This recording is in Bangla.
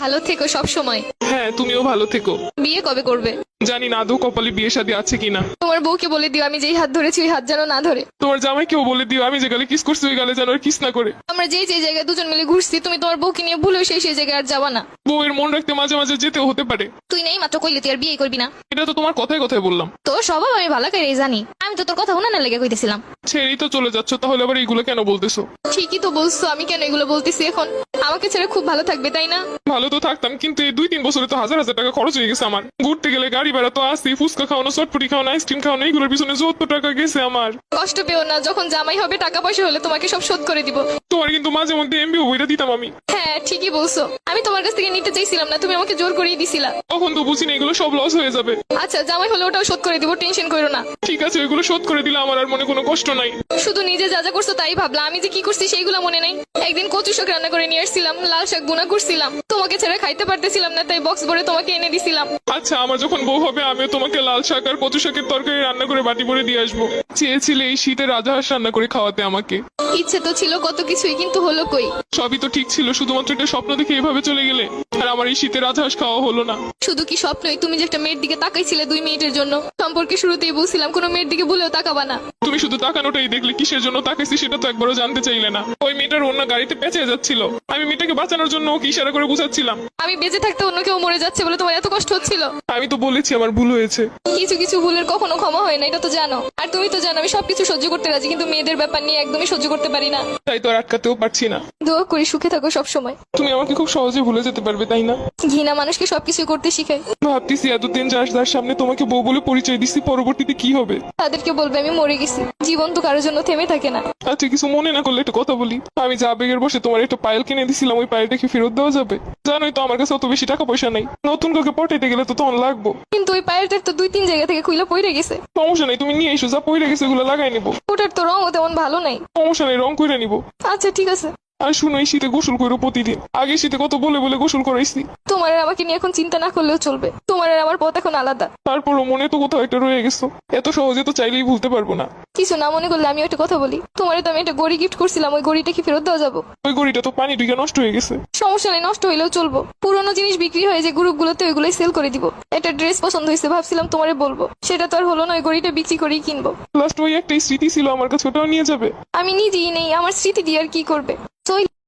ভালো থেকো সব সময়। হ্যাঁ, তুমিও ভালো থেকো। বিয়ে কবে করবে? জানি না আদৌ কপালে বিয়ে শাদী আছে কিনা। তোমার বউকে বলে দিও আমি যেই হাত ধরেছি ওই হাত যেন না ধরে। তোমার জামাইকেও বলে দিও আমি যে গালে কিস করছি ওই গালে যেন আর কিস না করে। আমরা যেই জায়গায় দুজন মিলে ঘুরছি তুমি তোমার বউকে নিয়ে ভুলেও সেই জায়গায় আর যাবা না। বউয়ের মন রাখতে মাঝে মাঝে যেতেও হতে পারে। তুই নেই মাত্র কইলে তুই আর বিয়ে করবি না। এটা তো তোমার কথায় কথায় বললাম। তোর স্বভাব আমি ভালো করে জানি। আমি তো তোর কথা উনানে লেগে কইতেছিলাম। ছেড়েই তো চলে যাচ্ছ, তাহলে আবার এইগুলো কেন বলতেছো? ঠিকই তো বলছো, আমি কেন এগুলো বলতেছি এখন? আমাকে ছেড়ে খুব ভালো থাকবে তাই না? ভালো তো থাকতাম, কিন্তু এই 2-3 বছরে তো হাজার হাজার টাকা খরচ হয়ে গেছে আমার। ঘুরতে গেলে গাড়ি ভাড়া তো আসি, ফুচকা খাওয়ানো, চটপটি খাওয়ানো, আইসক্রিম খাওয়ানো, এইগুলোর পিছনে যত টাকা গেছে আমার। কষ্ট পেও না, যখন জামাই হবে টাকা পয়সা হলে তোমাকে সব শোধ করে দিব। তোমার কিন্তু মাঝে মধ্যে এমবিও বইটা দিতাম আমি। হ্যাঁ ঠিকই বলছো, আমি তোমার কাছ থেকে নিতে চাইছিলাম না, তুমি আমাকে জোর করেই দিছিলা। তখন তো বুঝিনি এগুলো সব লস হয়ে যাবে। আচ্ছা জামাই হলে ওটাও শোধ করে দিব, টেনশন করো না। ঠিক আছে, ওইগুলো শোধ করে দিলে আমার আর মনে কোনো কষ্ট নাই। শুধু নিজে যা যা করছো তাই ভাবলা, আমি যে কি করছি সেইগুলো মনে নাই। একদিন কচু শাক রান্না করে নিয়ে আসছিলাম, লাল শাক বুনা করছিলাম, তোমাকে ছেড়ে খাইতে পারতেছিলাম না, তাই বক্স ভরে তোমাকে এনে দিছিলাম। আচ্ছা, আমার যখন বউ হবে আমিও তোমাকে লাল শাক আর কচু শাকের তরকারি রান্না করে বাটি ভরে দিয়ে আসবো। চেয়েছিলে এই শীতে রাজহাঁস রান্না করে খাওয়াতে আমাকে। ইচ্ছে তো ছিল কত কিছুই, কিন্তু হলো কই? সবই তো ঠিক ছিল, শুধুমাত্র একটা স্বপ্ন দেখে এভাবে চলে গেলে। আর আমার এই শীতে রাজহাঁস খাওয়া হলো না। শুধু কি স্বপ্নই? তুমি যে একটা মেয়ের দিকে তাকাইছিলে 2 মিনিটের জন্য, সম্পর্কে শুরুতেই বলছিলাম কোনো মেয়ের দিকে ভুলেও তাকাবা না। তুমি শুধু তাকানোটাই দেখলে, কিসের জন্য তাকাইছি সেটা তো একবারও জানতে চাইলে না। ওই মেয়েটার অন্য গাড়িতে পেঁচে যাচ্ছিল, আমি মেয়েটাকে বাঁচানোর জন্য ওকে ইশারা করে বুঝাচ্ছিলাম। আমি বেঁচে থাকতে অন্য কেউ মরে যাচ্ছে বলে তোমার এত কষ্ট হচ্ছিল? আমি তো বলেছি আমার ভুল হয়েছে। কিছু কিছু ভুলের কখনো ক্ষমা হয় না, এটা তো জানো। আর তুমি তো জানো আমি সবকিছু সহ্য করতে রাজি, কিন্তু মেয়েদের ব্যাপার নিয়ে একদমই সহ্য করতে পারি না। তাই তো আর আটকাতেও পারছি না। দোয়া করি সুখে থাকো সব সময়। তুমি আমাকে খুব সহজে ভুলে যেতে পারবে তাই না? ঘৃণা মানুষকে সবকিছু করতে শিখায়। ভাবতেছি এতদিন যার সামনে তোমাকে বউ বলে পরিচয় দিচ্ছি, পরবর্তীতে কি হবে। তাদেরকে বলবে আমি মরে গেছি। জীবন তো কারোর জন্য থেমে থাকে না। আচ্ছা, কিছু মনে না করলে একটা কথা বলি। আমি যা আবেগের বসে তোমার একটা পায়েল কিনে দিছিলাম, ওই পায়েলটা কি ফেরত দেওয়া যাবে? জানোই তো আমার কাছে অত বেশি টাকা পয়সা নাই। নতুন কাউকে পটাইতে গেলে তো তখন লাগবো। কিন্তু ওই পায়েলটার তো 2-3 জায়গা থেকে খুইলা পড়ে গেছে। সমস্যা নেই, তুমি নিয়ে এসো, যা পইরে গেছে ওগুলো লাগাই নিবো। ওটার তো রঙও তেমন ভালো নাই। সমস্যা নেই, রং করে নিবো। আচ্ছা ঠিক আছে। আর শুনো, এই শীতে গোসল করো প্রতিদিন। আগে শীতে কত বলে বলে গোসল করাইছি। তোমার আর আমাকে নিয়ে এখন চিন্তা না করলেও চলবে। তোমার আর আমার পথ এখন আলাদা। তারপরও মনে তো কোথাও একটা রয়ে গেছো। এত সহজে তো চাইলেই ভুলতে পারবো না। কিছু না মনে করলে আমি একটা কথা বলি। তোমারে তো আমি একটা গড়ি গিফট করছিলাম, ওই গড়িটা কি ফেরত দেওয়া যাবো? ওই গড়িটা তো পানি ঢুকে নষ্ট হয়ে গেছে। সমস্যা নেই, নষ্ট হইলেও চলবো। পুরোনো জিনিস বিক্রি হয়ে যে গ্রুপগুলোতে ওইগুলোই সেল করে দিব। একটা ড্রেস পছন্দ হয়েছে, ভাবছিলাম তোমারে বলবো, সেটা তো আর হলো না। ওই গড়িটা বিক্রি করেই কিনবো। লাস্ট ওই একটাই স্মৃতি ছিল আমার কাছে, ওটাও নিয়ে যাবে। আমি নিজেই নেই, আমার স্মৃতি দিয়ে আর কি করবে?